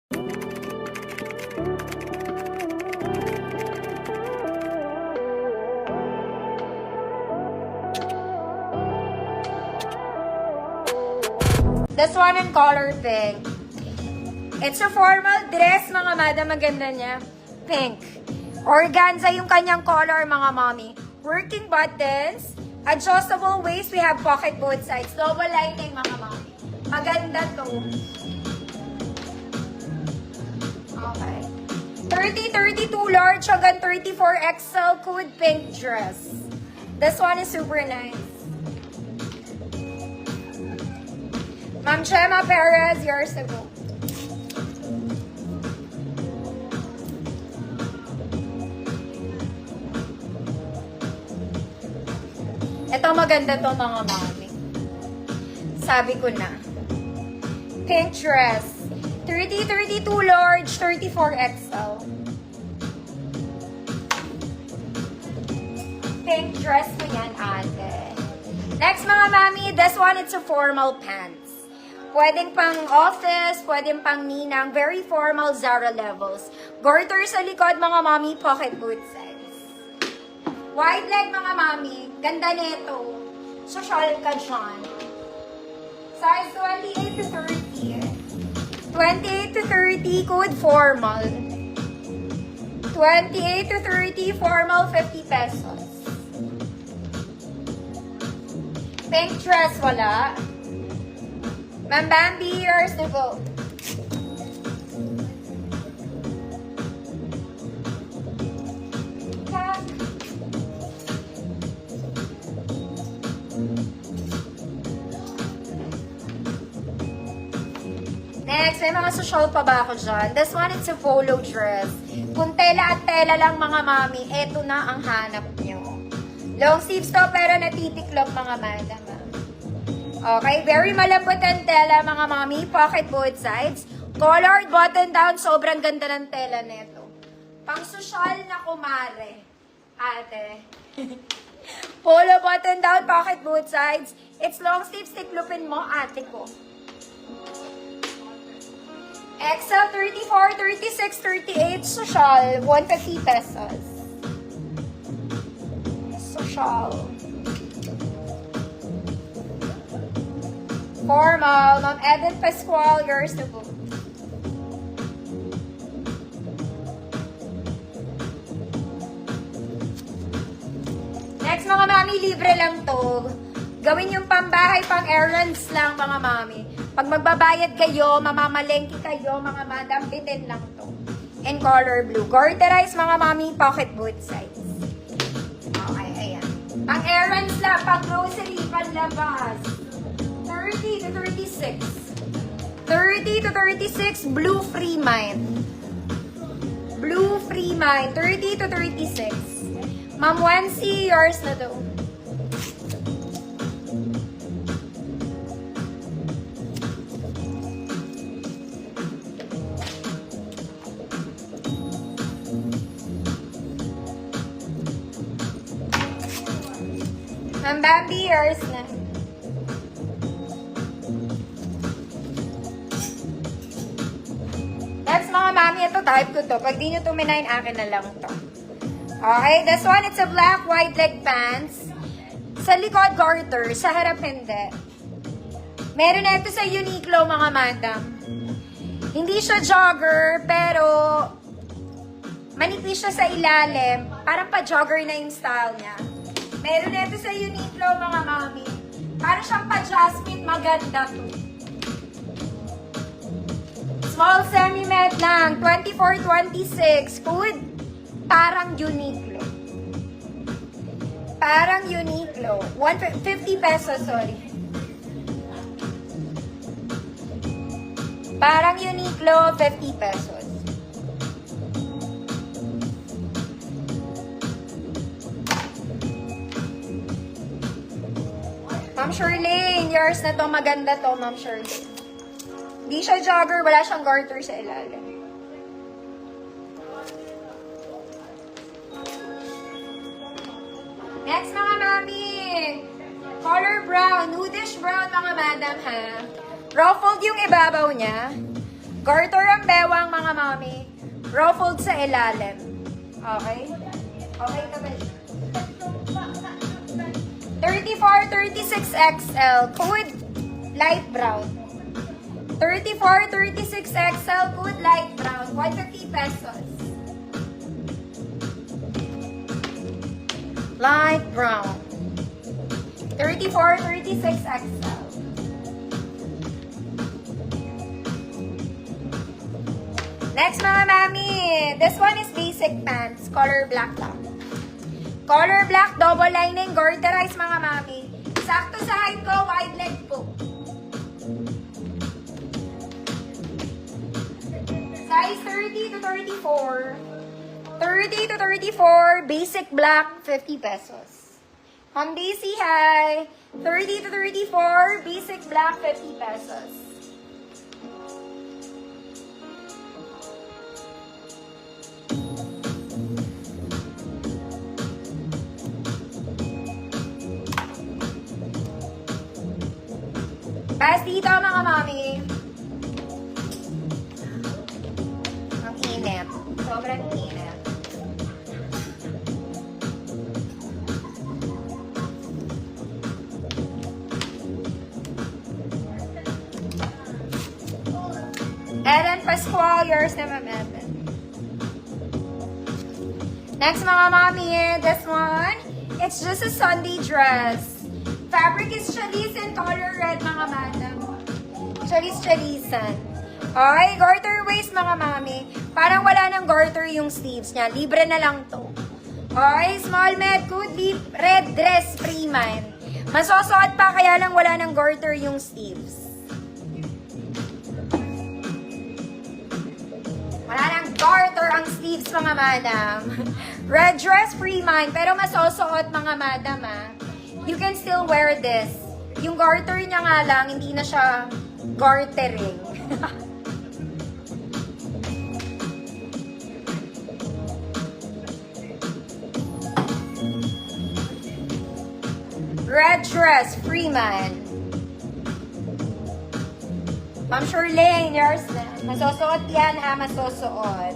This one in color pink. It's a formal dress, mga madam. Maganda niya. Pink. Organza yung kanyang color, mga mommy. Working buttons. Adjustable waist. We have pocket both sides. Double lining, mga mommy. Maganda to. Okay. 30-32 large hanggang 34 XL code pink dress. This one is super nice. Ma'am Chema Perez, yours to go. Ito maganda to, mga mami. Sabi ko na. Pink dress. 30-32 large, 34 XL. Pink dress mo yan, ate. Next, mga mami, this one, it's a formal pants. Pwedeng pang office, pwedeng pang ninang, very formal Zara levels. Garter sa likod, mga mami, pocket boot size. Wide leg, mga mami, ganda nito. Social ka dyan. Size 28 to 30. 28 to 30, code formal. 28 to 30, formal, 50 pesos. Pink dress, wala. Ma'am Bambi, yours to go. Next, may mga social pa ba ako dyan? This one, it's a polo dress. Kung tela at tela lang, mga mami, eto na ang hanap nyo. Long sleeves to, pero natitiklop, mga madam. Okay, very malambot ang tela, mga mami. Pocket both sides. Colored button down, sobrang ganda ng tela nito. Pang social na kumare, ate. Polo button down, pocket both sides. It's long sleeves, tiklupin mo, ate ko. XL 34, 36, 38, social, 150 pesos. Social. Formal, Ma'am Edith Pascual, yours to go. Next, mga mami, libre lang to. Gawin yung pambahay, pang errands lang, mga mami. Pag magbabayad kayo, mamamalengke kayo, mga madam, bitin lang to. In color blue. Garterize, mga mami, pocket both sides. Okay, ayan. Pang errands lang, pang grocery, panlabas. 30 to 36. 30 to 36, blue free mind. Blue free mind. 30 to 36. Ma'am Wency, yours na to. Ma'am Bambi, yours na. Next, mga mami, ito type ko to. Pag di nyo tuminayin, akin na lang to. Okay, this one, it's a black wide leg pants. Sa likod, garter. Sa harap, hindi. Meron na ito sa Uniqlo, mga madam. Hindi siya jogger, pero manipis siya sa ilalim. Parang pa-jogger na yung style niya. Meron na ito sa Uniqlo, mga mami. Parang siyang pa-jasmine, maganda to. Small semi-met lang, 24-26. Good. Parang Uniqlo. Parang Uniqlo. 150 pesos, sorry. Parang Uniqlo, 50 pesos. Ma'am Shirley, yours na to. Maganda to, Ma'am Shirley. Di siya jogger, wala siyang garter sa ilalim. Next, mga mami. Color brown, nudish brown, mga madam, ha? Ruffled yung ibabaw niya. Garter ang bewang, mga mami. Ruffled sa ilalim. Okay? Okay ka ba? 34, 36 XL. Code light brown. 34, 36 XL. Code light brown. 150 pesos. Light brown. 34, 36 XL. Next, mga mami. This one is basic pants. Color black lang. Color black, double lining, garterized, mga mami. Sakto sa height ko, wide leg po. Size 30 to 34. 30 to 34, basic black, 50 pesos. On BC High, 30 to 34, basic black, 50 pesos. Pass dito, mga mami. Ang init. Sobrang init. Ellen Pascual, yours na, Ma'am Ellen. Next, mga mami, this one, it's just a Sunday dress. Fabric is chalisan, color red, mga madam. Chalisan. Okay, garter waist, mga mami. Parang wala nang garter yung sleeves niya. Libre na lang to. Okay, small med, could be red dress, free man. Masusuot pa, kaya lang wala nang garter yung sleeves. Wala nang garter ang sleeves, mga madam. Red dress, free man. Pero masusuot, mga madam, ah. You can still wear this. Yung garter niya nga lang, hindi na siya gartering. Red dress, Freeman. Ma'am Shirlene, yours na. Masusuot yan, ha? Masusuot.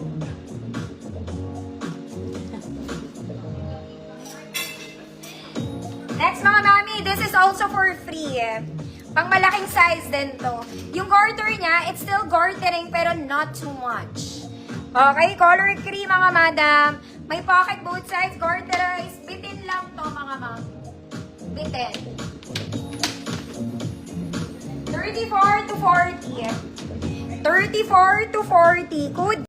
Next, mga mami, this is also for free. Pang malaking size din to. Yung garter niya, it's still gartering pero not too much. Okay, color cream, mga madam. May pocket both sides, garterized. Bitin lang to, mga mami. Bitin. 34 to 40. 34 to 40. Code